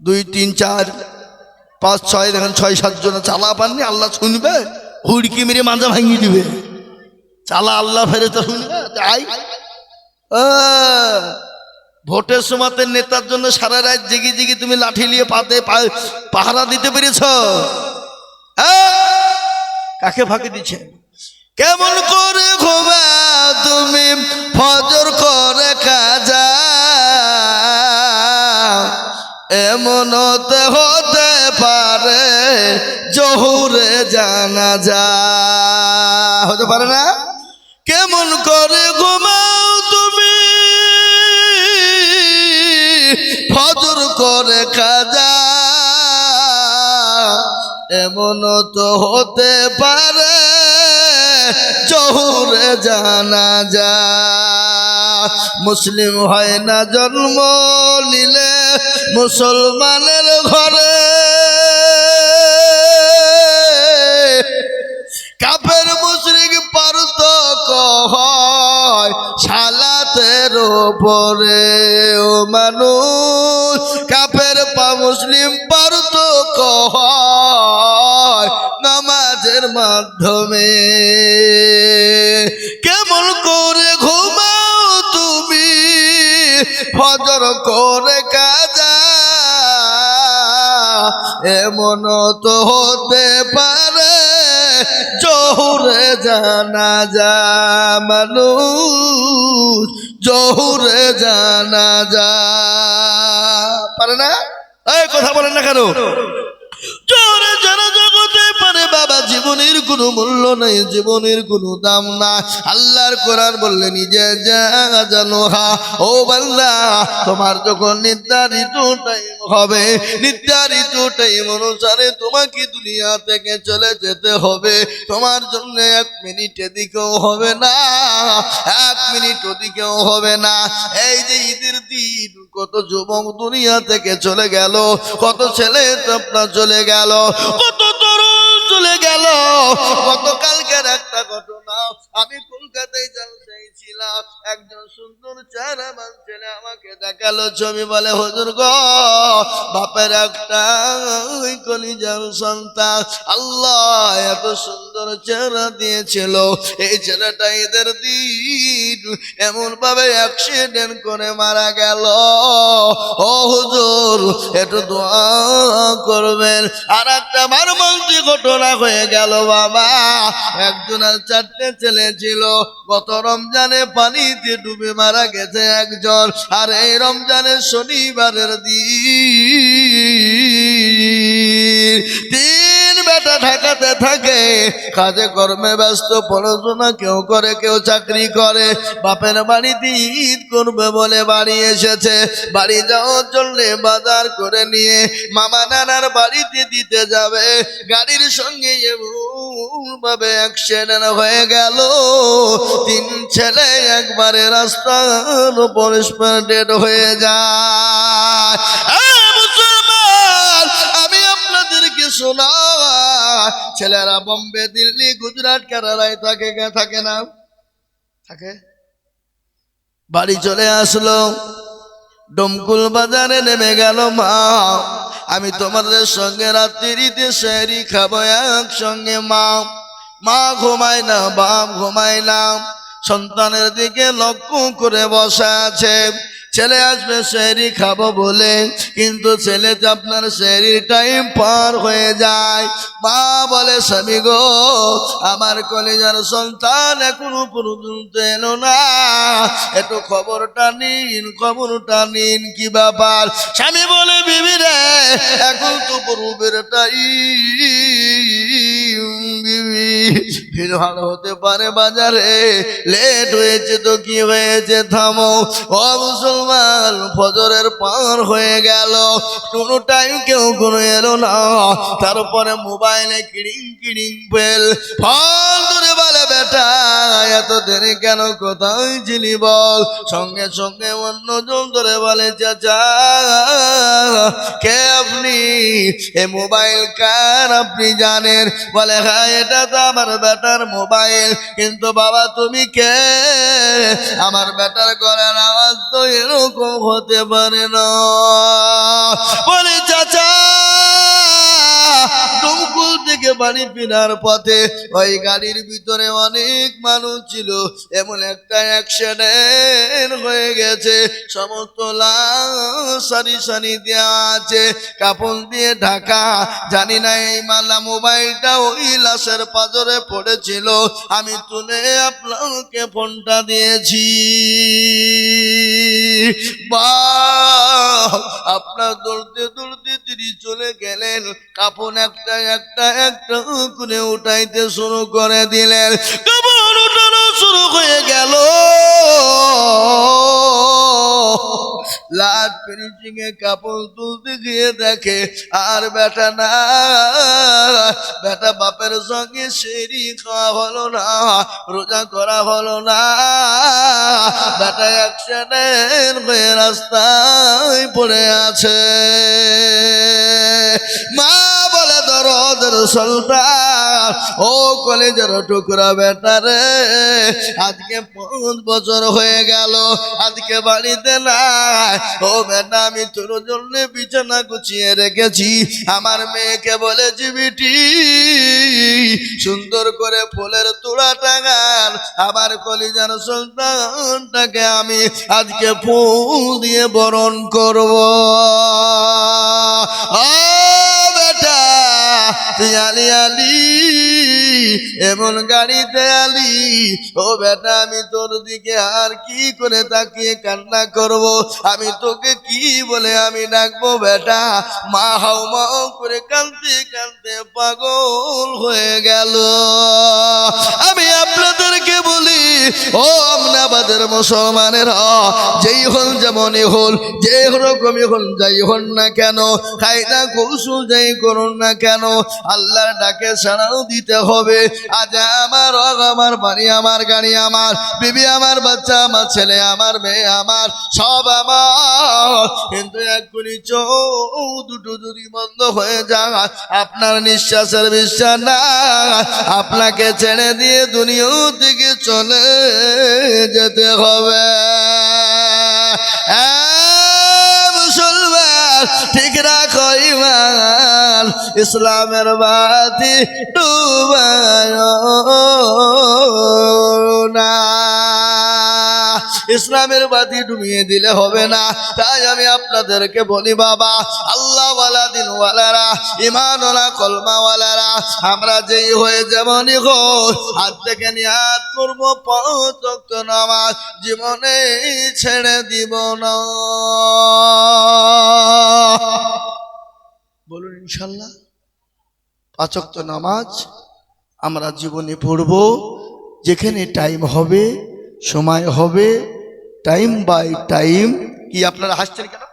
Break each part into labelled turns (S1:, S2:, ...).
S1: 2 3 4 5 6 দেখেন 6 7 জন চালা পাননি, আল্লাহ শুনবে, হুড়কি মেরে মাজা ভাঙিয়ে দিবে। চালা আল্লাহ ফেরেশতা শুনবে তাই। ভোটের সময়তে নেতার জন্য সারা রাত জেগে জেগে তুমি লাঠি নিয়ে পাতে পাহারা দিতে পেরেছ? কাকে ফাঁকি দিচ্ছে? কেমন করে ঘুমাও তুমি ফজর করে কাজা, এমন হতে পারে জহুরে জানাজা, হতে পারে না? কেমন করে ঘুমাও তুমি ফজর করে কাজা, এমন তো হতে পারে জহুরে জানাজা। মুসলিম হয় না জন্ম নিলে মুসলমানের ঘরে, কাফের মুশরিক পার্থক্য হয় সালাতের উপরে। ও মানুষ, কাফের মুসলিম পার্থক্য হয় নামাজের মাধ্যমে। কেমন করে ঘুমাও তুমি ফজর করে কাজা, এমন তো হতে পারে জহুরে জানাজা। মানুষ জহুরে জানাজা পারে না? এই কথা বলেন না কেন? জহুরে জানাজা করতে পারে বাবা, জীবনের কোনো মূল্য নেই, জীবনের কোনো দাম না। আল্লাহর কোরআন বললে নিজে জানোহা, ও বান্দা তোমার যখন নির্ধারিত টাইম হবে, নির্ধারিত টাইম অনুসারে তোমাকে দুনিয়া থেকে চলে যেতে হবে। তোমার জন্য 1 মিনিট এদিকেও হবে না, 1 মিনিট ওদিকেও হবে না। এই যে ঈদের দিন কত যুবক দুনিয়া থেকে চলে গেল, কত ছেলে আপনার চলে গেল, কত তরুণ চলে গেল। গতকালকের একটা ঘটনা, আমি কলকাতায় জলসায় ছিলাম, একজন সুন্দর চেহারাবান ছেলে আমাকে দেখালো ছবি, বলে হুজুর গো, বাপের একটা কলিজার সন্তান, আল্লাহ এত সুন্দর চেহারা দিয়েছিল, এই ছেলেটা ঈদের দিন এমন ভাবে অ্যাক্সিডেন্ট করে মারা গেল। ও হুজুর একটু দোয়া করবেন। আর একটা মর্মান্তিক ঘটনা হয়ে গেল বাবা, একজনের 4টে ছেলে ছিল, গত রমজানে পানিতে ডুবে মারা গেছে একজন, আর এই রমজানের শনিবারের দিন 3 বেটা ঢাকাতে থাকে, কাজে কর্মে ব্যস্ত, পড়াশোনা কেউ করে কেউ চাকরি করে। বাপের বাড়িতে ঈদ করবে বলে বাড়ি এসেছে, বাড়ি যাওয়ার জন্য বাজার করে নিয়ে মামা নানার বাড়িতে দিতে যাবে, গাড়ির সঙ্গে এমনভাবে অ্যাক্সিডেন্ট হয়ে গেল, 3 ছেলে একবারে রাস্তার উপর স্পটেড হয়ে যায়। মুসলমান, আমি আপনাদেরকে শোনা, ছেলেরা বোম্বে, দিল্লি, গুজরাট, কেরালায় থাকে না থাকে, বাড়ি চলে আসলো, ডমকুল বাজারে নেমে গেল, মা আমি তোমাদের সঙ্গে রাত্রিতে সেহরি খাবো একসঙ্গে। মা ঘুমায় না, বাপ ঘুমায় না, সন্তানের দিকে লক্ষ্য করে বসা আছে। ছেলে আসবে সেহরি খাবো বলে, কিন্তু ছেলে আপনার সেহরির টাইম পার হয়ে যায়। মা বলে স্বামী গো, আমার কলেজার সন্তান এখনো পর্যন্ত এলো না, একটু খবরটা নিন, কি ব্যাপার? স্বামী বলে বিবি রে, এখন তো পূর্বের টাইম, বিবি ভিড় হতে পারে বাজারে, লেট হয়েছে তো কি হয়েছে, থামো। ও মুসলমান, ফজরের পার হয়ে গেল, কোনো টাইম কেউ কোনো এলো না, তারপরে মোবাইলে কিড়িং বেল ফল ধরে বলে বেটা এত দেরি কেন, কোথায় ছিলি বল? সঙ্গে সঙ্গে অন্যজন ধরে বলে, চাচা কে আপনি? এ মোবাইল কার আপনি জানেন? বলে হ্যাঁ এটা তো আমার বেটার মোবাইল। কিন্তু বাবা তুমি কে? আমার বেটার গলার আওয়াজ তো এরকম হতে পারে না। বলে চাচা দমকুল থেকে বাড়ি ফেরার পথে ওই গাড়ির ভিতরে অনেক মানুষ ছিল, এমন একটা অ্যাক্সিডেন্ট হয়ে গেছে, সমস্ত লাশ সারি সারি দেওয়া আছে, কাপড় দিয়ে ঢাকা। জানি না এই মালা মোবাইলটা ওই লাশের পাজরে পড়েছিল, আমি তুলে আপনাকে ফোনটা দিয়েছি। বাহ, আপনার দৌড়তে দৌড়তে তিনি চলে গেলেন, কাপড় একটা একটা একটা করে উঠাইতে শুরু করে দিলেন। কাপড় উঠানো শুরু হয়ে গেল, লাট ফিনিশিং এ কাপড় তুলতে গিয়ে দেখে আর বেটা না, বেটা বাপের সঙ্গে সেরি খাওয়া হলো না, রোজা করা হলো না, বেটা অ্যাক্সিডেন্ট হয়ে রাস্তায় পড়ে আছে। মা বলে দরদের সুলতান, ও কলেজের টুকরা বেটা রে, আজকে 5 বছর হয়ে গেল, আজকে বাড়িতে নাই। ও বেটা আমি তোর জন্য বিছানা গুছিয়ে রেখেছি, আমার মেয়েকে বলেছি বিটি সুন্দর করে ফুলের তোড়া টাঙান, আমার কলিজার সন্তানটাকে আমি আজকে ফুল দিয়ে বরণ করব। ও বেটা তুই আলি আলি এমন গাড়িতে আলি, ও বেটা আমি তোর দিকে আর কি করে তাকিয়ে কান্না করব? আমি তোকে কি বলে আমি ডাকবো বেটা? মা হাও মাও করে কাঁদতে কাঁদতে পাগল হয়ে গেল। আমি আপনাদেরকে বলি, ও আমনাবাদের মুসলমানেরা, যেই হল যেমনই হল, যে রকমই হল, যাই হল না কেন, কায়দা কৌশল যাই করুন না কেন, আল্লাহর ডাকে সাড়াও দিতে হবে। আজ আমার বাড়ি আমার গাড়ি আমার, বিবি আমার, বাচ্চা আমার, ছেলে আমার, মেয়ে আমার, সব আমার। কিন্তু এক্ষুনি চোখ দুটো যদি বন্ধ হয়ে যায়, আপনার নিঃশ্বাসের বিশ্বাস না, আপনাকে ছেড়ে দিয়ে দুনিয়া থেকে চলে যেতে হবে। মুসলমান ঠিক রাখো ঈমান, ইসলামের বাতি ডুবায় না, ইসলামের বাতি ডুবিয়ে দিলে হবে না। তাই আমি আপনাদেরকে বলি বাবা, আল্লাহওয়ালা দিনওয়ালারা, ইমানওয়ালা কলমাওয়ালারা, আমরা যেই হয়ে যেমনই হোক, হাত থেকে নিয়াত করবো 5 ওয়াক্ত নামাজ জীবনে ছেড়ে দিব না। বলুন ইনশাল্লাহ 5 ওয়াক্ত নামাজ আমরা জীবনে পড়বো, যেখানে টাইম হবে, সময় হবে, টাইম বাই টাইম। কি আপনারা হাসছেন কেন?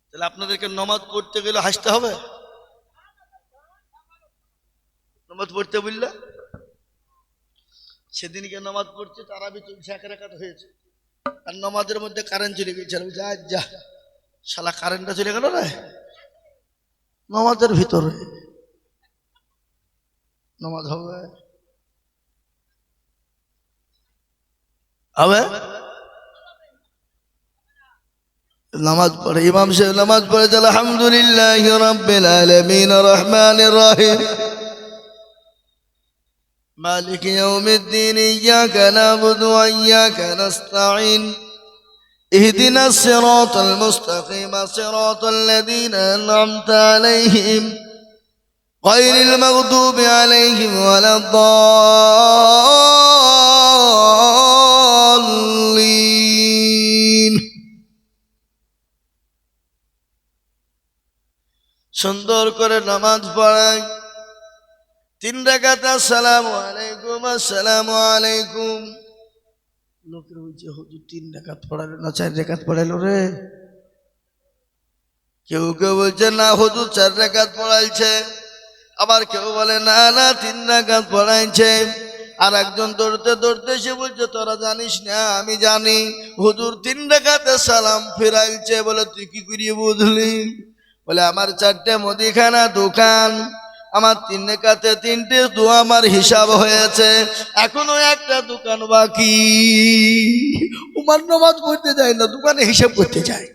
S1: তাহলে আপনাদেরকে নামাজ পড়তে গেলে হাসতে হবে? নামাজ পড়তে বললে সেদিনকে নামাজ পড়ছে, তারাবি চলছে, 1 রাকাত হয়েছে, আর নামাজের মধ্যে কারেন্ট চলে গেছে, যা যা শালা কারেন্টটা চলে গেল না নামাজের ভিতরে। নামাজ হবে হবে নামাজ পড়ে, ইমাম সাহেব নামাজ পড়ে আলহামদুলিল্লাহি রাব্বিল আলামিন রহমানির রহিম মালিক ইয়াউমিদ্দিন ইয়াকা না'বুদু ওয়া ইয়াকা নাস্তাঈন ইহদিনাস সিরাতাল মুস্তাকিম সিরাতাল লাযীনা আন'আমতা আলাইহিম গায়রিল মাগদুবি আলাইহিম ওয়ালাদ-দাল্লিন। সুন্দর করে নামাজ পড়ায়, 3 রাকাত আসসালামু আলাইকুম আসসালামু আলাইকুম। লোকের বলছে হুজুর 3 রাকাত পড়ালো না 4 রাকাত পড়ালো রে। কেউ কেউ বলছে না হুজুর 4 রাকাত পড়াইছে, আবার কেউ বলে না না 3 রাকাত পড়াইছে। আর একজন দৌড়তে দৌড়তে এসে বলছে তোরা জানিস না আমি জানি, হুজুর 3 রাকাতে সালাম ফিরাইছে। বলে তুই কি করিয়ে বুঝলি? বলে আমার 4টে মুদিখানা দোকান, আমার 3 রাকাতে 3টে দোয়া আমার হিসাব হয়েছে, এখনো একটা দোকান বাকি। উমার নামাজ পড়তে যায় না, দোকানে হিসাব করতে যায়।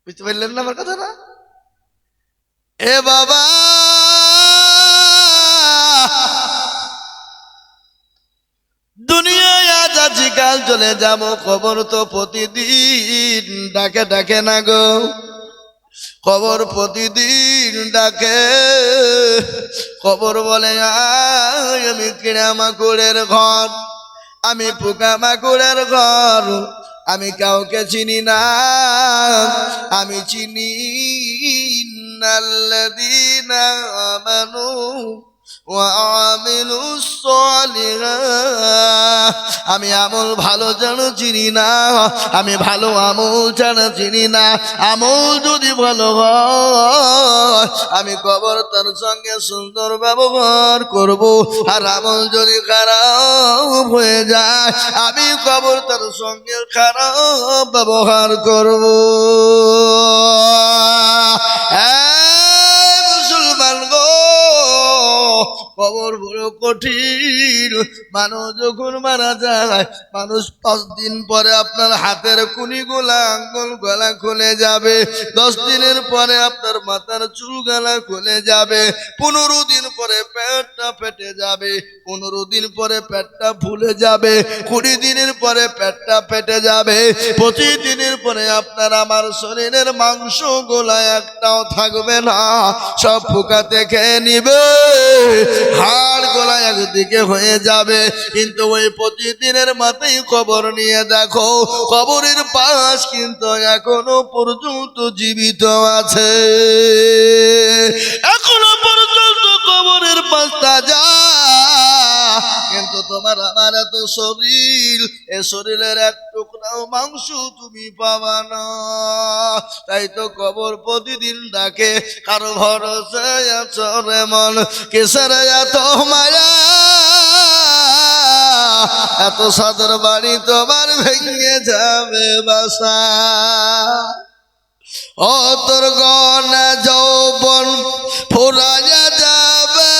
S1: বুঝতে পারলেন না আমার কথা? না এ বাবা, দুনিয়ায় আজ আছি কাল চলে যাব, কবর তো প্রতিদিন ডাকে ডাকে না গো, কবর প্রতিদিন ডাকে। কবর বলে আমি কিড়ামাকুড়ের ঘর, আমি পোকামাকুড়ের ঘর, আমি কাউকে চিনি না, আমি চিনি ইন্নাল্লাযীনা আমানু ওয়া আমিলুস সালিহাত। আমি আমল ভালো জানো চিনি না, আমি ভালো আমল জানা চিনি না। আমল যদি ভালো হয় আমি কবর তার সঙ্গে সুন্দর ব্যবহার করব, আর আমল যদি খারাপ হয়ে যায় আমি কবর তার সঙ্গে খারাপ ব্যবহার করব। মুসলমান গো, কবর বড় কঠিন। মানুষ যখন মারা যায়, মানুষ 5 দিন পরে আপনার হাতের কুনিগুলা আঙ্গুল গলা খুলে যাবে, 10 দিনের পরে আপনার মাথার চুল গলা খুলে যাবে, 15 দিন পরে পেটটা ফেটে যাবে, 15 দিন পরে পেটটা ফুলে যাবে, 20 দিনের পরে পেটটা ফেটে যাবে, 25 দিনের পরে আপনার আমার শরীরের মাংস গোলা একটাও থাকবে না, সব ফুকাতে খেয়ে নিবে, হাড় গোলা একদিকে হয়ে যাবে। কিন্তু ওই প্রতিদিনের মাথায় কবর নিয়ে দেখো, কবরের পাশ কিন্তু এখনো পর্যন্ত জীবিত আছে, এখনো পর্যন্ত কবরের পাশ তাজা। কিন্তু তোমার আমার এত শরীর, এ শরীরের এক টুকরাও মাংস তুমি পাবা না। তাই তো কবর প্রতিদিন ডাকে, কারো ভরসায় আছো রে মন, কিসের এত মায়া, এত সাদর বাড়ি তোমার ভেঙে যাবে বাসা। ও তোর গনা যৌবন ফুরাইয়া যাবে,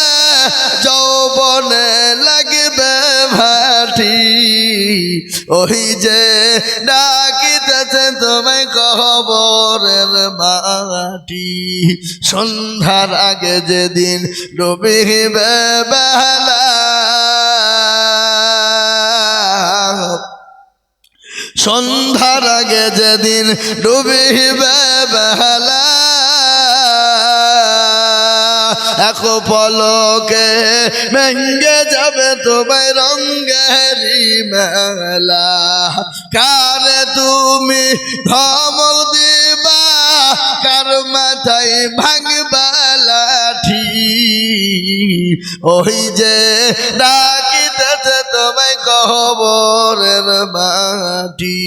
S1: যৌবনে লাগবে ভাটি, ওই যে ডাকিতেছে তোমায় কবরের মাটি। সন্ধ্যার আগে যেদিন ডুবিবে বেলা, সন্ধ্যার আগে যেদিন ডুবিবে বেলা, এক পলকে ভেঙ্গে যাবে তোমায় রঙ্গেরি মেলা। কারে তুমি ধমক দিবা, কার মাথায় ভাঙবা লাঠি, ওই যে ডাকিতেছে তোমায় কবরের মাটি।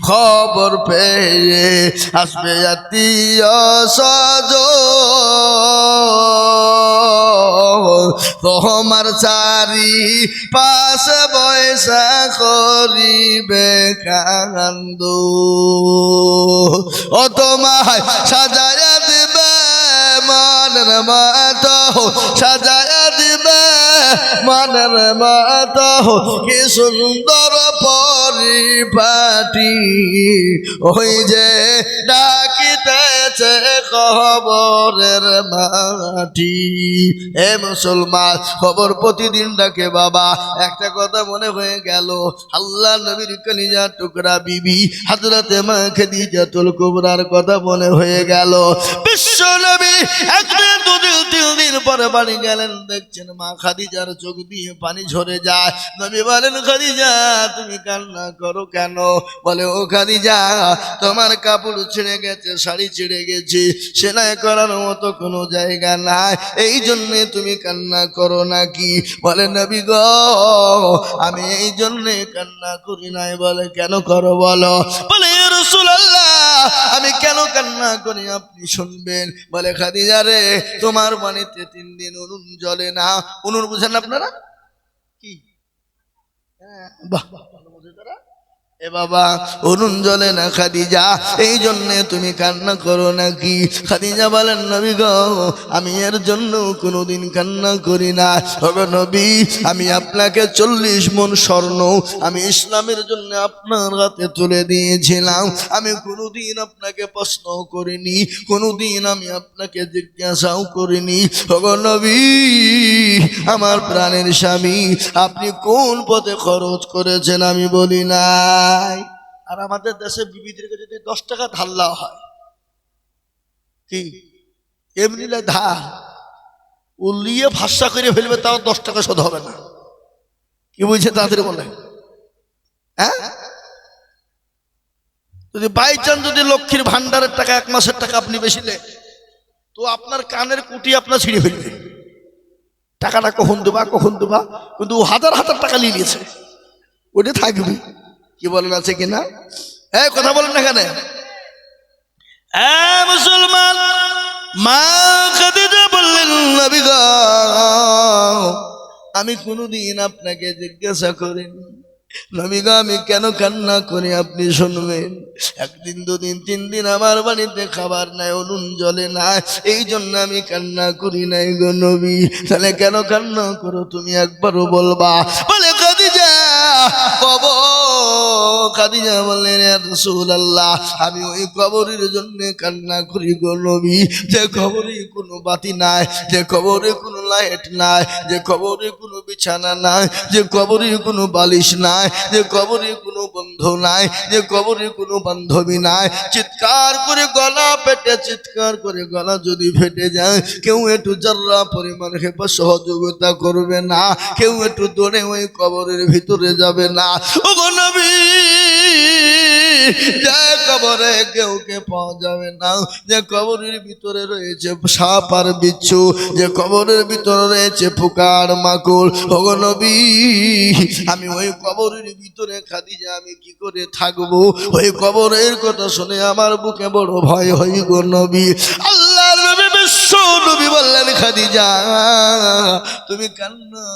S1: খবর পেয়ে আসবে আত্মীয় স্বজন, তোমার চারি পাশে বৈশা করিবে কান্দ, ও তোমায় সাজায়া দিবে মনের মতো, সাজায়া দিবে মনের মতো, কি সুন্দর পরিপাটি, ওই যে ডাকিতেছে কবরের মাটি। এ মুসলমান, খবর প্রতিদিন ডাকে বাবা। একটা কথা মনে হয়ে গেল, আল্লাহ নবীর কলিজার টুকরা বিবি হযরতে মা খাদিজাতুল কুবরার কথা মনে হয়ে গেল। বিশ্ব নবী একদিন দুদিন 3 দিন পরে বাড়ি গেলেন, দেখছেন মা খাদিজার চোখ দিয়ে পানি ঝরে যায়। নবী বলেন, খাদিজা তুমি কান্না করো কেন? বলে, ও খাদিজা তোমার কাপড় ছিঁড়ে গেছে, শাড়ি ছিঁড়ে গেছে, সেলাই করার মতো কোনো জায়গা নাই, এই জন্যে তুমি কান্না করো নাকি? বলে, নবী গো আমি এই জন্যে কান্না করি নাই। বলে, কেন করো বলো? বলে, ইয়া রাসূলুল্লাহ আমি কেন কান্না করি আপনি শুনবেন। বলে খাদিজা রে, তোমার বাড়িতে 3 দিন উনুন জ্বলে না। উনুন বুঝেন আপনারা কি? বাহ, ভালো বোঝে তারা। এ বাবা, উনুন জ্বলে না খাদিজা, এই জন্যে তুমি কান্না করো নাকি? খাদিজা বলেন নবী গো, আমি এর জন্য কোনোদিন কান্না করি না। ওগো নবী, আমি আপনাকে 40 মণ স্বর্ণ আমি ইসলামের জন্য আপনার হাতে তুলে দিয়েছিলাম। আমি কোনোদিন আপনাকে প্রশ্ন করিনি, কোনোদিন আমি আপনাকে জিজ্ঞাসাও করিনি। ওগো নবী, আমার প্রাণের স্বামী, আপনি কোন পথে খরচ করেছেন আমি বলি নাই। আর আমাদের দেশে বিবিদেরকে যদি 10 টাকা ধার দেওয়া হয়, কি এমনি ধার উলিয়ে ভাষা করে ফেলবে, তাও 10 টাকা শোধ হবে না। কি বুঝছে তাড়াতাড়ি বলে? হ্যাঁ, যদি বাই চান্স যদি লক্ষ্মীর ভান্ডারের টাকা 1 মাসের টাকা আপনি বেশি নেন, তো আপনার কানের কুটি আপনার ছিঁড়ে ফেলবে। টাকাটা কখন দেবা কখন দেবা, কিন্তু হাজার হাজার টাকা নিয়ে নিয়েছে, ওটা থাকবে। কি বলেন, আছে কিনা? এই কথা বলেন না কেন? মুসলমান মা খাদিজা বললেন নবী গো, আমি কোনোদিন আপনাকে জিজ্ঞাসা করিনি। নবী গো, আমি কেন কান্না করি আপনি শুনবেন। 1 দিন 2 দিন 3 দিন আমার বাড়িতে খাবার নাই, উনুন জ্বলে না, এই জন্য আমি কান্না করি নাই গো নবী। তাহলে কেন কান্না করো তুমি একবারও বলবা। বলে খাদিজা খাদিজা বললেন ইয়া রাসূলুল্লাহ, আমি ওই কবরের জন্য কান্না করি গো নবী, যে কবরে কোনো বাতি নাই, যে কবরে কোনো লাইট নাই, যে কবরে কোনো বিছানা নাই, যে কবরে কোনো বালিশ নাই, যে কবরে কোনো বন্ধু নাই, যে কবরে কোনো বান্ধবী নাই। চিৎকার করে গলা পেটে, চিৎকার করে গলা যদি ফেটে যায়, কেউ একটু যারা পরিমাণ হেপা সহযোগিতা করবে না, কেউ একটু দৌড়ে ওই কবরের ভিতরে যাবে না। ওগো নবী, যে কবরে কেউ কে পাওয়া যাবে না, যে কবরের ভিতরে রয়েছে সাপ আর বিচ্ছু, যে কবরের ভিতরে রয়েছে পোকার মাকড়, ওগো নবী, আমি ওই কবরের ভিতরে খাদিজা আমি কি করে থাকবো? ওই কবরের কথা শুনে আমার বুকে বড় ভয় হয় গো নবী। আল্লাহর নবী বিশ্ব নবী বললেন খাদিজা তুমি কান্না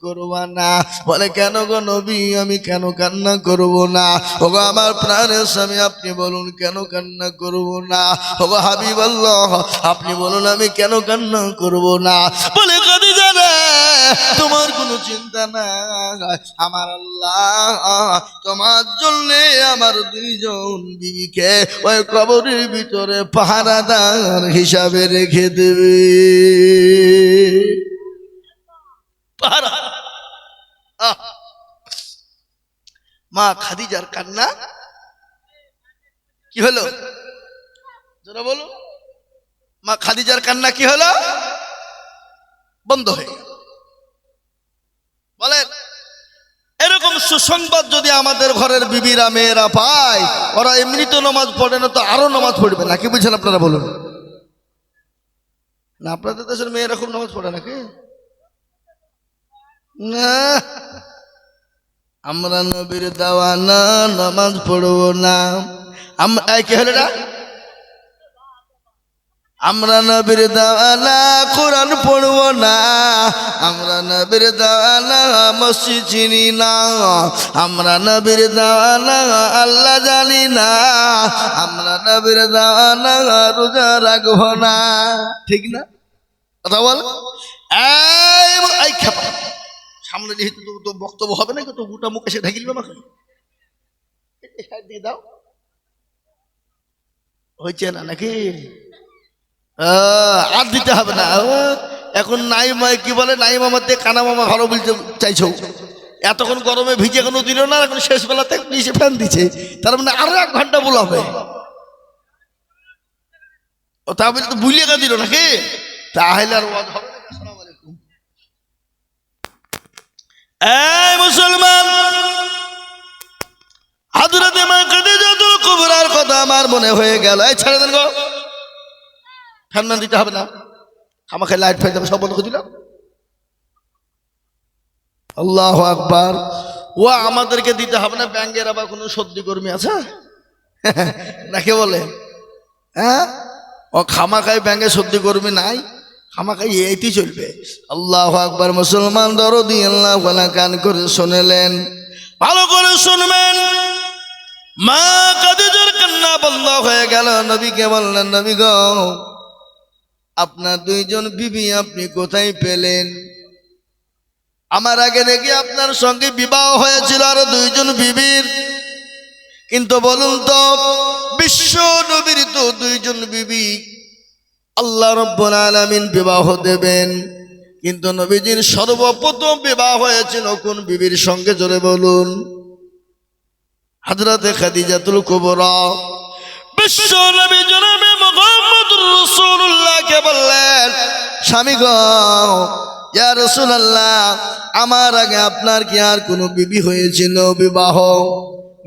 S1: করবা না। বলে কেন গো নবী, আমি কেন কান্না করব না? ওগো আমার প্রাণের স্বামী, আপনি বলুন কেন কান্না করব না? ওগো হাবিবাল্লাহ, আপনি বলুন আমি কেন কান্না করব না? বলে খাদিজা রে, তোমার কোনো চিন্তা নাই, আমার আল্লাহ তোমার জন্য আমার 2 জন বিবিকে ওই কবরের ভিতরে পাহারাদার হিসাবে রেখে দেবে। মা খাদিজার কান্না কি হলো? যারা বলো, মা খাদিজার কান্না কি হলো? বন্ধ হয়ে গেল। বলেন, এরকম সুসংবাদ যদি আমাদের ঘরের বিবিরা মেয়েরা পায়, ওরা এমনি তো নামাজ পড়ে না, তো আরো নামাজ পড়বে না। কি বুঝছেন আপনারা বলুন না? আপনাদের দেশের মেয়েরা খুব নামাজ পড়ে নাকি? না, আমরা নবীর দেওয়ানা, নামাজ পড়বো না। কি হলো না? আমরা নবীর দেওয়ানা, কোরআন পড়বো না। আমরা নবীর দেওয়ানা, মসজিদ চিনি না। আমরা নবীর দেওয়ানা, আল্লাহ জানি না। আমরা নবীর দেওয়ানা, রোজা রাখবো না। ঠিক না কথা বল? এই খেপা সামনে যেহেতু তো বক্তব্য হবে না, তো গোটা মুখ এসে ঢাকিল আমাকে দিয়ে দাও, হয়েছে না নাকি? আর দিতে হবে না এখন। নাই মাই কি বলে, নাই মামার দিয়ে কানা মামা ভালো বলতে চাইছো। এতক্ষণ গরমে ভিজে কোনো দিল না, এখন শেষ বেলাতে নিচে ফ্যান দিচ্ছে, তার মানে আরো 1 ঘন্টা বলাবে। ও তা বলে তো বুলিয়ে দিল নাকি? তাহলে আর ওয়াজ হবে না। আসসালামু আলাইকুম। এই মুসলমান, হযরতে মা খাদিজাতুল কুবরার কথা আমার মনে হয়ে গেল। এই ছেড়ে দেন গো, ফ্যান ম্যান দিতে হবে না, আমাকে লাইট ফাইট সব বন্ধ করে দিলাম। আল্লাহু আকবার। ও আমাদেরকে দিতে হবে না, ব্যাংকের আবার কোনো সদ্যি কর্মী আছে? নাকে বলে হ্যাঁ, ও খামাখাই ব্যাঙ্গে সত্যি করবি নাই, খামাখাই এইটি চলবে। আল্লাহু আকবার। মুসলমান দরদি আল্লাহ কান করে শুনলেন, ভালো করে শুনবেন। মা খাদিজার কান্না বন্ধ হয়ে গেল। নবীকে বললেন, নবী গো, আপনার দুইজন বিবি আপনি কোথায় পেলেন? আমার আগে দেখি আপনার সঙ্গে বিবাহ হয়েছিল আরো দুইজন বিবির, কিন্তু বলুন তো বিশ্ব নবীর তো দুইজন বিবি, আল্লাহ রাব্বুল আলামিন বিবাহ দেবেন, কিন্তু নবীজির সর্বপ্রথম বিবাহ হয়েছিল কোন বিবির সঙ্গে? জোরে বলুন। হযরতে খাদিজাতুল কুবরা। বিশ্ব নবী জনাবে মুহাম্মদুর রাসূলুল্লাহকে বললেন, স্বামী গো, ইয়া রাসূলুল্লাহ, আমার আগে আপনার কি আর কোনো বিবি হয়েছিল বিবাহ?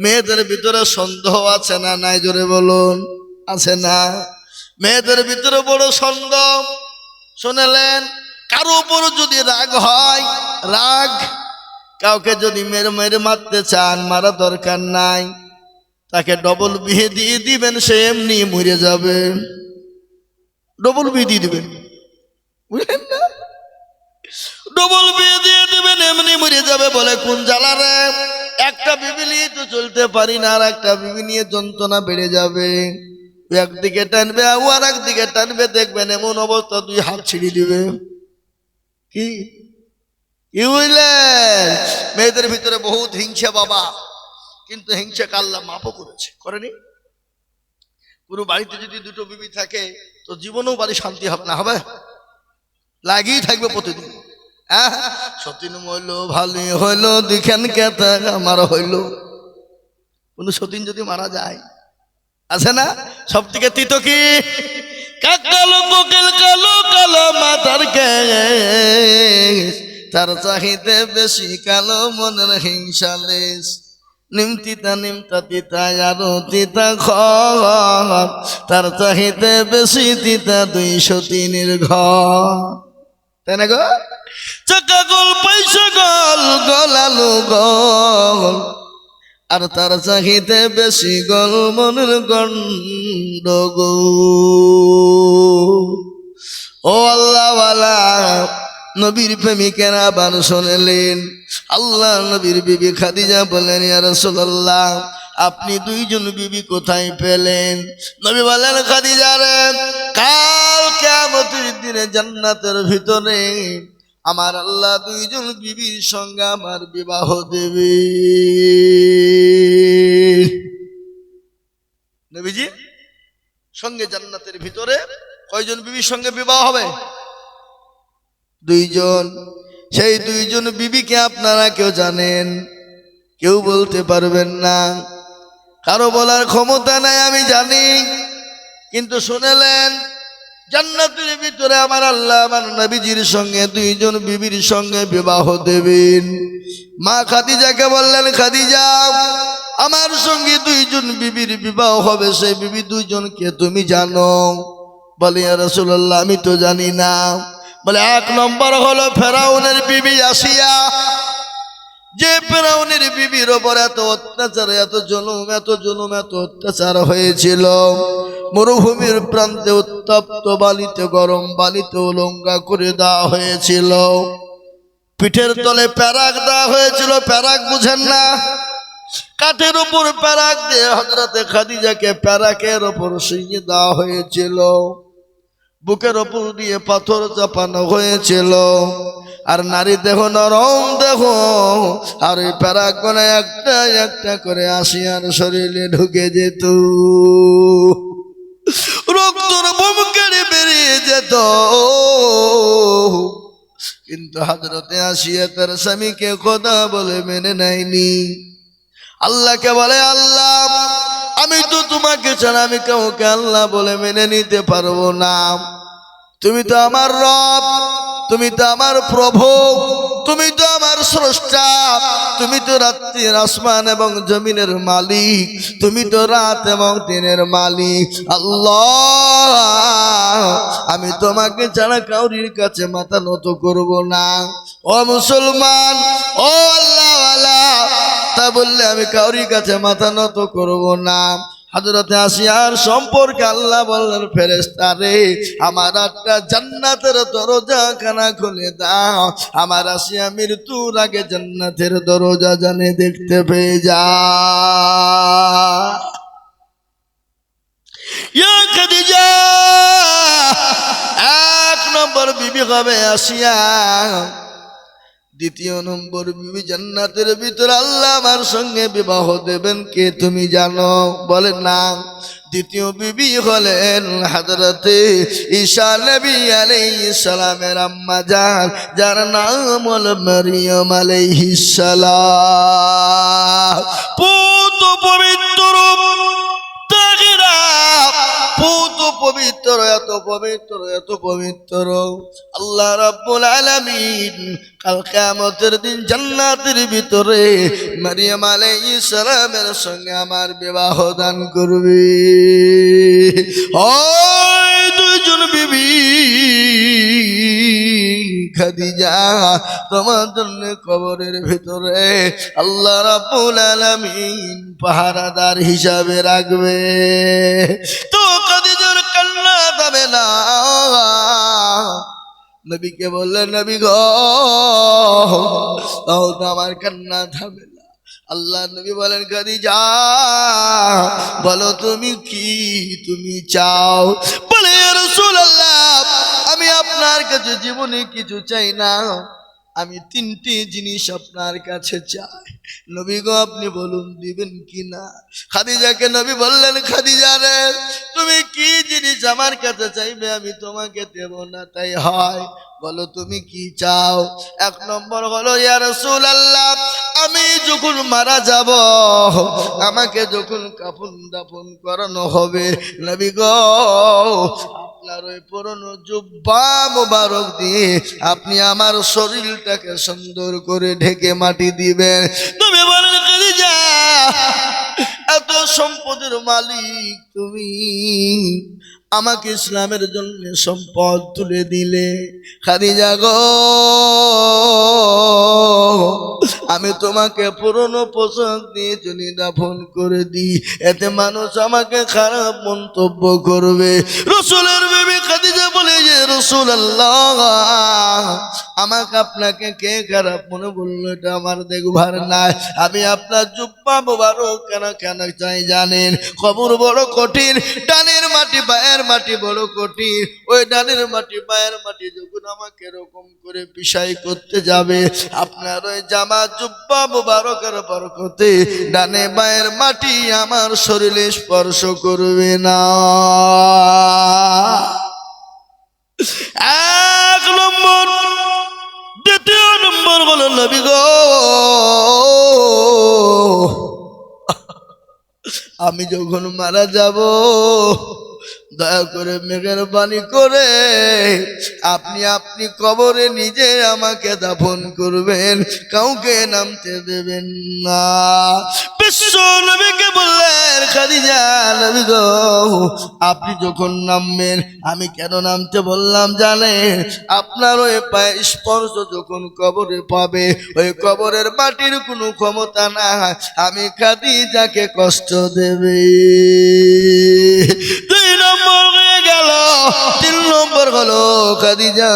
S1: মেয়েদের ভিতরে সন্দেহ আছে না নাই? জোরে বলুন। আছে না? মেয়েদের ভিতরে বড় সন্দেহ। শুনলেন, কারো উপর যদি রাগ হয়, রাগ, কাউকে যদি মেরে মারতে চান, মারা দরকার নাই, তাকে ডবল বিয়ে দিয়ে দিবেন, সে এমনি মরে যাবে। ডবল বিয়ে দিয়ে দিবেন, বুঝলেন না? ডবল বিয়ে দিয়ে দিবেন, এমনি মরে যাবে। বলে কোন জ্বালা রে, একটা বিবি নিয়ে তো চলতে পারি না, আর একটা বিবি নিয়ে যন্ত্রণা বেড়ে যাবে। একদিকে টানবে আর একদিকে টানবে, দেখবেন এমন অবস্থা দুই হাত ছিঁড়ে দিবে। কি কি বুঝলেন? মেয়েদের ভিতরে বহুত হিংসা বাবা, কিন্তু হিংসাকে আল্লাহ মাপও করেছে, করেনি? পুরো বাড়িতে যদি দুটো বিবি থাকে তো জীবনেও বাড়ি শান্তি হবে না, হবে? লাগিয়ে থাকবে প্রতিদিন। সতীন হইলো ভালোই হইলো, দেখেন কেতা আমার হইলো। কোন সতীন যদি মারা যায়, আছে না? সব থেকে তিতো কি? কালো কোকিল কালো কালো মাথার কেশ, তার চাহিতে বেশি কালো মনের হিংসালেশ। নিমতিতা নিমতা তিতা আরো তিতা ঘর, তার চাহিতে বেশি তিতা 203 ঘর। তাই না গো? চাকা গোল পয়সা গোল, গলালু গোল, আর তার চাহিতে বেশি গোল মনের গন্ডগোল। ও আল্লাহওয়ালা নবীর প্রেমিকেরা আবার শুনলেন, আল্লাহ নবীর বিবি খাদিজা বলেন, ইয়া রাসূলুল্লাহ, আপনি দুইজন বিবি কোথায় পেলেন? নবী বলেন, খাদিজা রে, কাল কিয়ামতের দিনে জান্নাতের ভিতরে আমার আল্লাহ দুইজন বিবির সঙ্গে আমার বিবাহ দেবে। নবীজি সঙ্গে জান্নাতের ভিতরে কয়জন বিবির সঙ্গে বিবাহ হবে? দুইজন। সেই দুইজন বিবিকে আপনারা কেউ জানেন? কেউ বলতে পারবেন না, কারো বলার ক্ষমতা নাই, আমি জানি। কিন্তু শুনলেন, জান্নাতের ভিতরে আমার আল্লাহ আমার নবীজির সঙ্গে দুইজন বিবির সঙ্গে বিবাহ দেবেন। মা খাদিজাকে বললেন, খাদিজা, আমার সঙ্গে দুইজন বিবির বিবাহ হবে, সেই বিবি দুইজনকে তুমি জানো? বলে, ইয়া রাসূলুল্লাহ, আমি তো জানি না। বলে, 1 নম্বর হলো ফেরাউনের বিবি আসিয়া। যে ফেরাউনের বিবির ওপর এত অত্যাচার, এত জুলুম এত অত্যাচার হয়েছিল, মরুভূমির প্রান্তে উত্তপ্ত বালিতে, গরম বালিতে উলঙ্গা করে দেওয়া হয়েছিল, পিঠের তলে প্যারাক দেওয়া হয়েছিল। প্যারাক বুঝেন না? কাঠের উপর প্যারাক দিয়ে হযরতে খাদিজাকে প্যারাকের ওপর শুইয়ে দেওয়া হয়েছিল, বুকের ওপর দিয়ে পাথর চাপানো হয়েছিল। আর নারী দেহ নরম দেহ, আর ওই প্যারাক করে একটা একটা করে আসিয়ার শরীরে ঢুকে যেত, রক্তর বুমকেড়ে বেরিয়ে যেত। কিন্তু হযরতে আসিয়া তার স্বামীকে খোদা বলে মেনে নেয়নি। আল্লাহকে বলে, আল্লাহ, আমি তো তোমাকে ছাড়া আমি কাউকে আল্লাহ বলে মেনে নিতে পারবো না। তুমি তো আমার রব, তুমি তো আমার প্রভু, তুমি তো আমার স্রষ্টা, তুমি তো রাত্রির আসমান এবং জমিনের মালিক, তুমি তো রাত এবং দিনের মালিক। আল্লাহ, আমি তোমাকে ছাড়া কাউরির কাছে মাথা নত করব না। ও মুসলমান, ও আল্লাহওয়ালা, তা বললে আমি কাউরির কাছে মাথা নত করব না। হযরতে আসিয়ার সম্পর্কে আল্লাহ বললেন, ফেরেশতা রে, আমার একটা জান্নাতের দরজা খানা খুলে দাও। আমার আসিয়া মৃত্যুর আগে জান্নাতের দরজা জানে দেখতে পেয়ে যা। ইয়া খাদিজা, এক নম্বর বিবি হবে আসিয়া। দ্বিতীয় নম্বর বিবি জান্নাতের ভিতরে আল্লাহ আমার সঙ্গে বিবাহ দেবেন কে তুমি জানো? বলেন না। দ্বিতীয় বিবি হলেন হযরতে ঈসা নবী আলাইহিস সালামের আম্মা জান, যার নাম হলো মারিয়াম আলাইহিস সালাম। পুত পবিত্র তাহিরা, পুত পবিত্র, এত পবিত্র, এত পবিত্র। আল্লাহ রাব্বুল আলামিন কাল কিয়ামতের দিন জান্নাতের ভিতরে মারিয়াম আলাইহিস সালামের সঙ্গে আমার বিবাহ দান করবে। ওই দুইজন বিবি খাদিজা তোমার জন্য কবরের ভিতরে আল্লাহ রাব্বুল আলামিন পাহারাদার হিসাবে রাখবে। তো খাদিজার কান্না থামে না। নবীকে বললেন, নবী গো, তাও তো আমার কান্না থামে না। আল্লাহ নবী বলেন, খাদিজা বলো তুমি কি তুমি চাও? বলে, ইয়া রাসূলুল্লাহ, আমি আপনার কাছে জীবনে কিছু চাই না, আমি তিনটি জিনিস আপনার কাছে চাই। নবী গো আপনি বলুন দিবেন কি না? খাদিজাকে নবী বললেন, খাদিজা রে, তুমি কি জিনিস আমার কাছে চাইবে আমি তোমাকে দেব না তাই হয়? বলো তুমি কি চাও? এক নম্বর হলো, ইয়া রাসূলুল্লাহ, আমি যখন মারা যাব, আমাকে যখন কাফন দাফন করানো হবে, নবী গো আপনার ওই পুরনো জুব্বা মোবারক দিয়ে আপনি আমার শরীরটাকে সুন্দর করে ঢেকে মাটি দিবেন। তুমি বলেন, খাদিজা এত সম্পদের মালিক তুমি, আমাকে ইসলামের জন্য সম্পদ তুলে দিলে। খাদিজা গো, আমি তোমাকে পুরনো পোশাক দিয়ে চুনি দাফন করে দিই, এতে মানুষ আমাকে খারাপ মন্তব্য করবে। রাসূলের বিবি খাদিজা বলে, যে রাসূলুল্লাহ, আমাকে আপনাকে কে খারাপ মনে বললো এটা আমার দেখভার নাই। আমি আপনার জুব্বা মোবারক কেন কেন চাই জানেন? কবর বড় কঠিন, ডানের মাটি পায়ের মাটি বড় কঠিন। ওই ডানের মাটি পায়ের মাটি যখন আমাকে এরকম করে পিছাই করতে যাবে, আপনার ওই জামা জুব্বা মোবারকের বরকতে ডানে বায়ের মাটি আমার শরীরে স্পর্শ করবে না। এক নম্বর। দ্বিতীয় নম্বর হলো, নবী গো আমি যখন মারা যাব, দয়া করে মেহেরবানি করে আপনি কবরে নিজে আমাকে দাফন করবেন, কাউকে নামতে দেবেন না। বিশ্ব নবীকে বললেন, খাদিজা নবী গো আপনি যখন নামবেন, আমি কেন নামতে বললাম জানেন? আপনার ওই পায়ে স্পর্শ যখন কবরে পাবে, ওই কবরের মাটির কোনো ক্ষমতা না আমি খাদিজাকে কষ্ট দেবে। দুই নম্বর হয়ে গেল। তিন নম্বর হলো, খাদিজা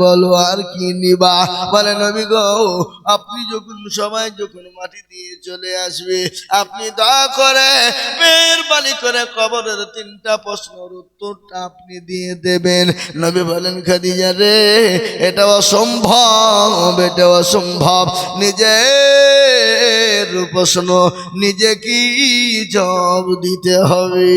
S1: বলো আর কি নিবা? বলে, নবী গো আপনি যখন সবাই যখন মাটি দিয়ে চলে আসবে, আপনি দয়া করে মেহেরবানি করে কবরের তিনটা প্রশ্নের উত্তরটা আপনি দিয়ে দেবেন। নবী বলেন, খাদিজা রে এটা অসম্ভব, এটা অসম্ভব। নিজের প্রশ্ন নিজে কি জবাব দিতে হবে।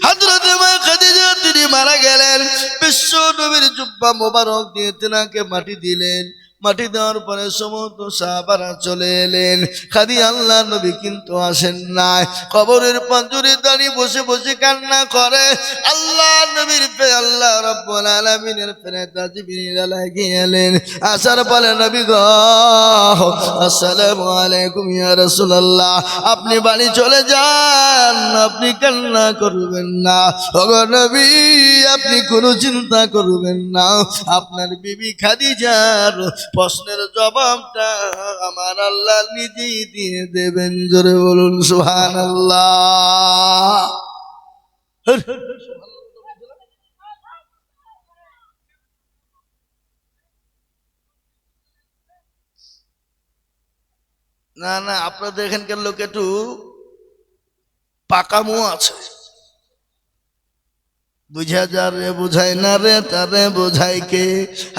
S1: হযরত মা খাদিজা তিনি মারা গেলেন। বিশ্ব নবীর জুব্বা মোবারক দিয়ে তেনাকে মাটি দিলেন। মাটি দেওয়ার পরে সমস্ত সাহাবারা চলে এলেন। খাদি আল্লাহ নবী কিন্তু আসেন নাই। কবরের পাঁজরে দাঁড়িয়ে বসে বসে কান্না করে। আল্লাহ নবীর আল্লাহ রাব্বুল আলামিনের ফেরেশতা জিবরিল আলাইহি এলেন। আসার পরে নবী গো আসসালামু আলাইকুম ইয়া রাসূলুল্লাহ, আপনি বাড়ি চলে যান, আপনি কান্না করবেন না। ওগো নবী আপনি কোনো চিন্তা করবেন না, আপনার বিবি খাদিজার প্রশ্নের জবাবটা আমার আল্লাহ নিজেই দিয়ে দেবেন। জোরে বলুন সুবহানাল্লাহ। না না, আপনাদের এখানকার লোক একটু পাকামো আছে। বুঝা যা রে বুঝাই না রে তারে বুঝাই কে,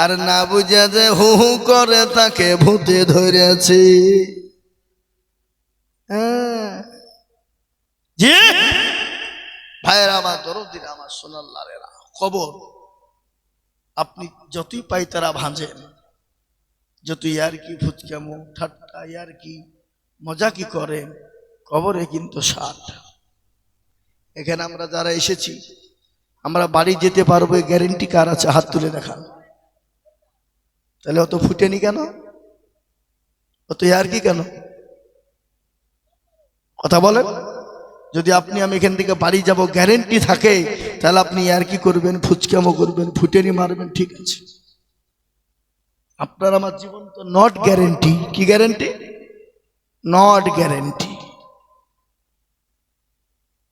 S1: আর না বুঝা যে হু হু করে তাকে ভূতে ধরেছে। জি ভাইয়েরা আমার, দরদিরা আমার, সোনাল্লারেরা, খবর আপনি যতই পাই তারা ভাঁজেন, যতই আর কি ফুচকামো ঠাট্টা আর কি মজা কি করেন, কবরে কিন্তু ষাট। এখানে আমরা যারা এসেছি আমরা বাড়ি যেতে পারবো, গ্যারেন্টি কার আছে? হাত তুলে দেখান। তাহলে অত ফুটেনি কেন? অত আর কি কেন? কথা বলেন। যদি আপনি আমি এখান থেকে বাড়ি যাব গ্যারেন্টি থাকে, তাহলে আপনি আর কি করবেন? ফুচকামো করবেন, ফুটেনি মারবেন, ঠিক আছে। আপনার আমার জীবন তো নট গ্যারেন্টি। কি গ্যারেন্টি? नॉट गारंटी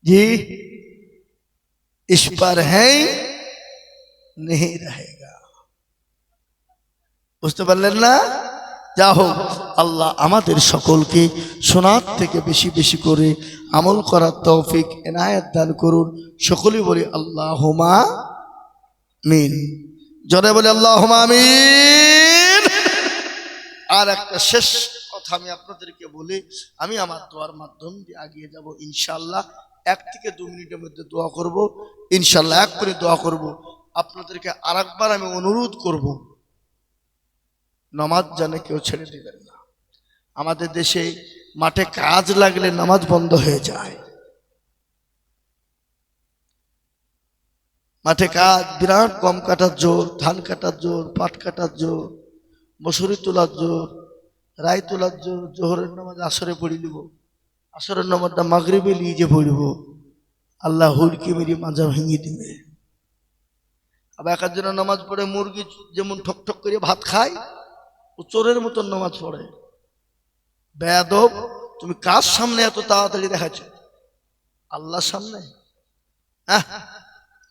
S1: जी, इस पर है नहीं रहेगा। বুঝতে পারলেন না? যা হোক, আল্লাহ আমাদের সকলকে শোনার থেকে বেশি বেশি করে আমল করার তৌফিক এনায়েত দান করুন। সকলেই বলি আল্লাহুম্মা আমিন। জোরে বলি আল্লাহুম্মা আমিন। আর একটা শেষ কথা আমি আপনাদেরকে বলি, আমি আমার দোয়ার মাধ্যম দিয়ে এগিয়ে যাব ইনশাআল্লাহ। 1 থেকে 2 মিনিটের মধ্যে দোয়া করব ইনশাআল্লাহ। এক করে দোয়া করব। আপনাদেরকে আরেকবার আমি অনুরোধ করব, নামাজ জানে কেউ ছেড়ে দিবেন না। আমাদের দেশে মাঠে কাজ লাগলে নামাজ বন্ধ হয়ে যায়। মাঠে কাজ বিরাট, গম কাটার জোর, ধান কাটার জোর, পাট কাটার জোর, মসুরি তোলার জোর, রায় তোলার জোর। জোহরের নামাজ আসরে পড়ি দিব, আসরের নামাজটা মাগরিবে নিয়ে যে পড়িব, আল্লাহ হুড়কি মেরি মাজা ভেঙে দিবে। আবার একার জন্য নামাজ পড়ে মুরগি যেমন ঠক ঠক করে ভাত খায়, ও চোরের মতন নামাজ পড়ে। বেয়াদব, তুমি কার সামনে এত তাড়াতাড়ি দেখাচ্ছ? আল্লাহর সামনে।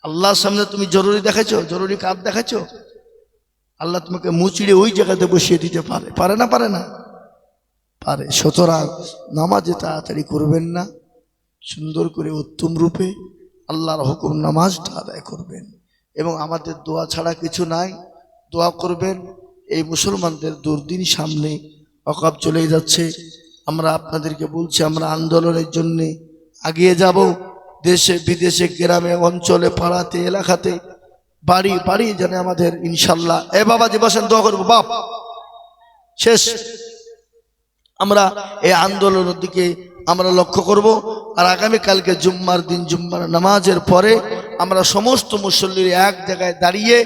S1: আল্লাহর সামনে তুমি জরুরি দেখাচ্ছ? জরুরি কাজ দেখাচ্ছ? আল্লাহ তোমাকে মুচড়ে ওই জায়গাতে বসিয়ে দিতে পারে। পারে না? পারে না? পারে। সুতরাং নামাজে তাড়াতাড়ি করবেন না, সুন্দর করে উত্তম রূপে আল্লাহর হুকুম নামাজটা আদায় করবেন। এবং আমাদের দোয়া ছাড়া কিছু নাই, দোয়া করবেন। এই মুসলমানদের দুর্দিন সামনে অকাব চলে যাচ্ছে। আমরা আপনাদেরকে বলছি, আমরা আন্দোলনের জন্য এগিয়ে যাব। দেশে বিদেশে, গ্রামে অঞ্চলে, পাড়াতে, এলাকাতে, বাড়ি বাড়ি যেন আমাদের ইনশাল্লাহ। এ বাবাজি বসেন, দোয়া করবো। বাপ শেষ। আমরা এই আন্দোলনের দিকে আমরা লক্ষ্য করব। আর আগামীকালকে জুম্মার দিন, জুম্মার নামাজের পরে আমরা সমস্ত মুসল্লির এক জায়গায় দাঁড়িয়ে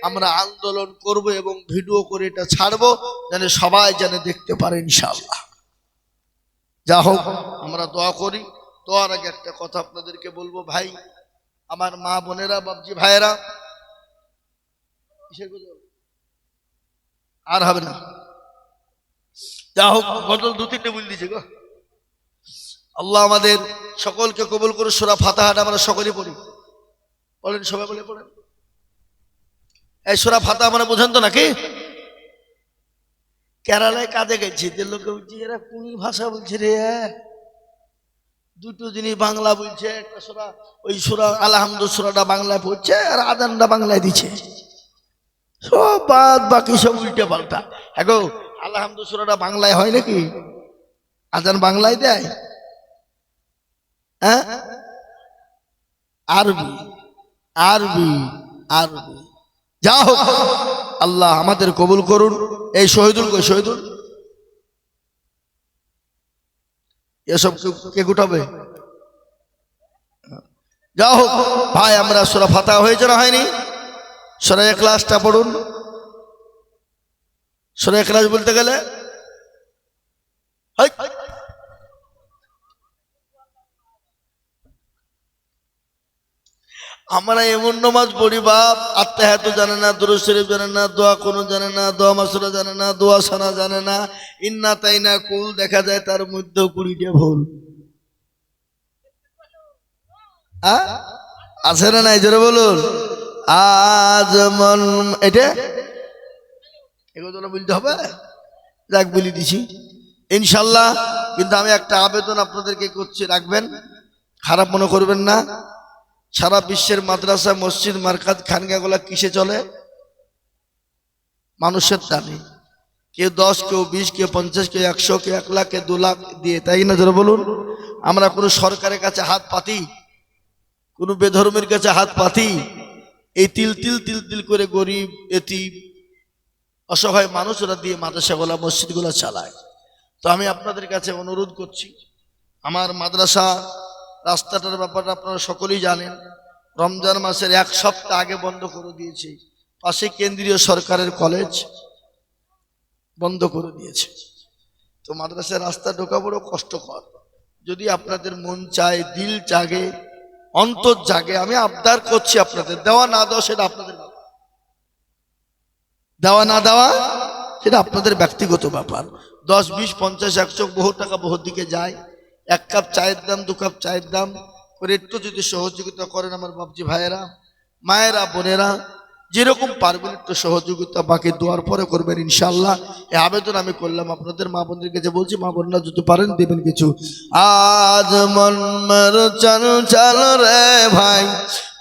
S1: আমরা আন্দোলন করব এবং ভিডিও করে এটা ছাড়বো, যেন সবাই যেন দেখতে পারে ইনশাআল্লাহ। যা হোক, আমরা দোয়া করি। দোয়ার আগে একটা কথা আপনাদেরকে বলবো, ভাই আমার, মা বোনেরা, বাবজি ভাইয়েরা, আর হবে না। যা হোক, গজল 2-3টে বলে দিয়েছে গো। আল্লাহ আমাদের সকলকে কবুল করে। সূরা ফাতিহাটা আমরা সকলে পড়ি। বলেন, সবাই বলে পড়েন। এই সূরা ফাতিহা আমরা বোঝেন তো নাকি? কেরালায় কাজে গেছি, যে লোকে বলছি এরা কোন ভাষা বলছে রে। দুটো জিনিস বাংলা বলছে, একটা সূরা, ওই সূরা আলহামদুলিল্লাহ সূরাটা বাংলায় পড়ছে, আর আযানটা বাংলায় দিচ্ছে। সব বাদ বাকি সব উল্টে পাল্টা। হ্যাঁ গো, আলহামদুলিল্লাহ সূরাটা বাংলায় হয় নাকি? আযান বাংলায় দেয়? হ্যাঁ, আরবি আরবি আরবি। যা হোক, আল্লাহ আমাদের কবুল করুন। এই শহীদুল কই? শহীদুল এসব কে গুটাবে? যা হোক ভাই, আমরা সূরা ফাতিহা হয়েছে না হয়নি? সূরা ইখলাসটা পড়ুন। সূরা ইখলাস বলতে গেলে আমরা এমন নামাজ পড়ি বাপ, আত্মাহাত জানে না, দুরূদ শরীফ জানে না, দোয়া কোনো জানে না, দোয়া মাসুরা জানে না, দোয়া সানা জানে না, ইন্না তাইনা কুল দেখা যায় তার মধ্যেও 20টা ভুল। আছে না নাই জোরে বলুন। আজ মন এটা এগুলো বলতে হবে, যাক বলি দিছি ইনশাল্লাহ। কিন্তু আমি একটা আবেদন আপনাদেরকে করছি, রাখবেন, খারাপ মনে করবেন না। সারা বিশ্বের মাদ্রাসা, মসজিদ, মারকাজ, খানগাগুলা কিসে চলে? মানুষের দানে। কেউ 10, কেউ 20, কেউ 50, কেউ 100, কেউ 1 লাখ, কেউ 2 লাখ দিয়ে, তাই না জোরে বলুন? আমরা কোনো সরকারের কাছে হাত পাতি, কোনো বেধর্মের কাছে হাত পাতি? এই তিল তিল তিল তিল করে গরিব, এতিম, অসহায় মানুষরা দিয়ে মাদ্রাসাগুলা, মসজিদগুলা চালায়। তো আমি আপনাদের কাছে অনুরোধ করছি, আমার মাদ্রাসা রাস্তাটার ব্যাপারটা আপনারা সকলেই জানেন। রমজান মাসের 1 সপ্তাহ আগে বন্ধ করে দিয়েছে। পাশে কেন্দ্রীয় সরকারের কলেজ বন্ধ করে দিয়েছে। তো মাদ্রাসার রাস্তা ঢোকা বড় কষ্টকর। যদি আপনাদের মন চায়, দিল জাগে, অন্তর জাগে, আমি আবদার করছি আপনাদের, দেওয়া না দেওয়া সেটা আপনাদের ব্যাপার, দেওয়া না দেওয়া সেটা আপনাদের ব্যক্তিগত ব্যাপার। 10, 20, 50, 100 বহু টাকা বহু দিকে যায়। 1 কাপ চায়ের দাম, 2 কাপ চায়ের দাম করে একটু যদি সহযোগিতা করেন আমার বাপজি ভাইয়েরা, মায়েরা, বোনেরা, যেরকম পারবেন একটু সহযোগিতা বাকি দোয়ার পরে করবেন ইনশাল্লাহ। এই আবেদন আমি করলাম আপনাদের মা বোনদের কাছে, বলছি মা বোনরা যদি পারেন দেবেন কিছু। আজ মন মর চল চল রে ভাই,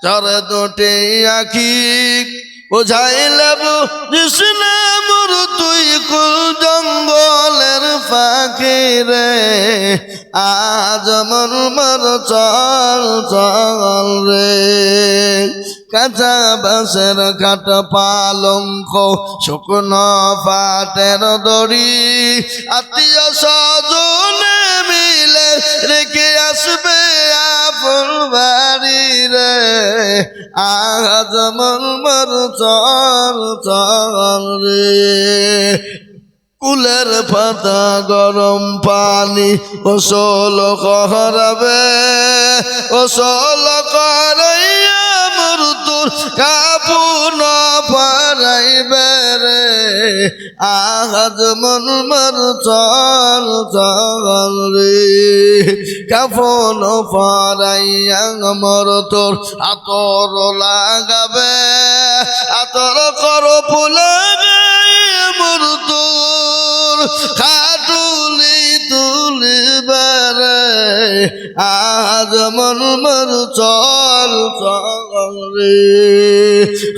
S1: চরে দুটি আঁখি বোঝাইলাম কৃষ্ণে মোর তুই কুল জঙ্গলের ফাঁকি রে। আজ মন মর চল চল রে, কাঁচা বাঁশের খাট পালঙ্ক, শুকনো পাটের দড়ি, আত্মীয় স্বজনে মিলে রেখে আসবে আপন বাড়ি রে। আজ মন মর চল চল রে, কুলের পাতা গরম পানি ওসল করাবে, ওসল করাইয়া মৃত্যুর কাপুন পারাইবে রে। আজ মন মর চল চল রে, কাফন পারাইয়া মৃত্যুর আতর লাগাবে, আতর কর ফুলে মৃত্যুর খাটুলি তুলিবে রে। আজ মন মর চল চল রে,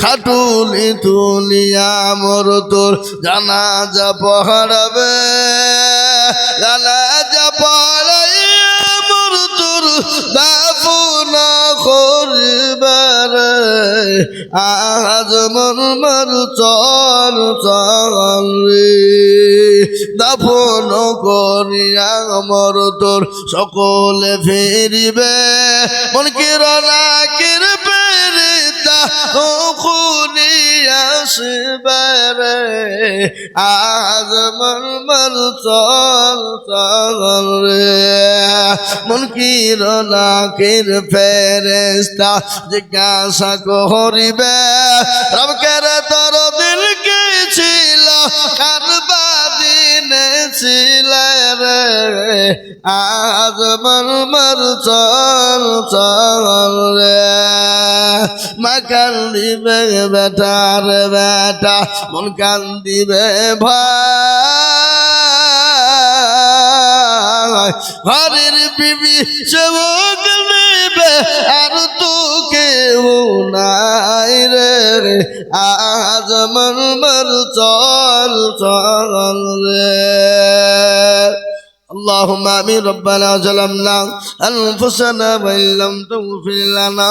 S1: খাটুলি তুলিয়া মৃত্যুর জানাজা পড়াবে, জানাজা পড়াইয়া মৃত্যুর দাফন করিবে রে। আজ মন মর চল চল রে, দাফন করিয়া মৃত্যুর সকলে ফিরিবে, মনকির নাকির পেরিতা খুনি আসবে রে। আজ মন মর চল চল রে, মনকির নাকির ফেরেশতা জিজ্ঞাসা করিবে, রবকের তোর দিল কে ছিল, কারবাদিন ছিল রে। আজ মন মর চল চল রে, মা কান্দিবে বেটার বেটা, মন কান্দিবে ভাই, ঘরের বিবি সেবক নেবে আর তো কেউ নাই রে। আজ মন মর চল চল রে। اللهم آمين. ربنا ظلمنا أنفسنا وإن لم تغفر لنا